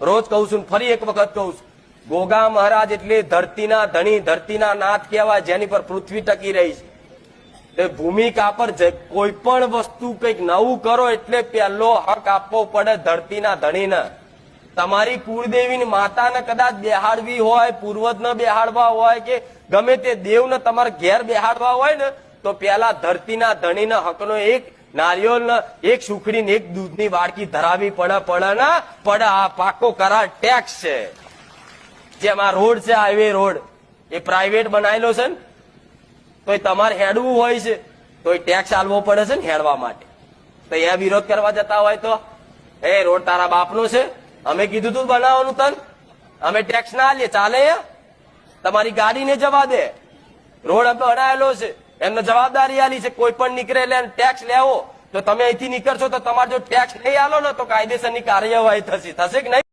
રોજ કહું છું, ફરી એક વખત કહું છું, ગોગા મહારાજ એટલે ધરતીના ધણી, ધરતીના નાથ કહેવાય, જેની પર પૃથ્વી ટકી રહી છે. ભૂમિકા પર કોઈ પણ વસ્તુ કંઈક નવું કરો એટલે પહેલો હક આપવો પડે ધરતીના ધણીને. તમારી કુળદેવીની માતાને કદાચ બેહાડવી હોય, પૂર્વજને બેહાડવા હોય કે ગમે તે દેવને તમારે ઘેર બેહાડવા હોય ને, તો પેલા ધરતીના ધણીના હકનો એક નારિયેળ, એક સુખડી ને એક દૂધની વાડકી ધરાવી પડે. આ પાકો કરાર ટેક્સ છે. જેમ આ રોડ છે, હાઈવે રોડ, એ પ્રાઇવેટ બનાવેલો છે ને, તો તમારે હેડવું હોય છે તો એ ટેક્સ આલવો પડે છે ને હેડવા માટે. તો એ વિરોધ કરવા જતા હોય તો એ રોડ તારા બાપનો છે, અમે કીધું તું બનાવવાનું તન, અમે ટેક્સ ના આલીએ, ચાલે? તમારી ગાડીને જવા દે, રોડ બનાવેલો છે, એમને જવાબદારી આલી છે. કોઈ પણ નીકળે એટલે ટેક્સ લેવો, તો તમે અહીંથી નીકળશો તો તમારે જો ટેક્સ નહીં આલો ને તો કાયદેસરની કાર્યવાહી થશે કે નહીં?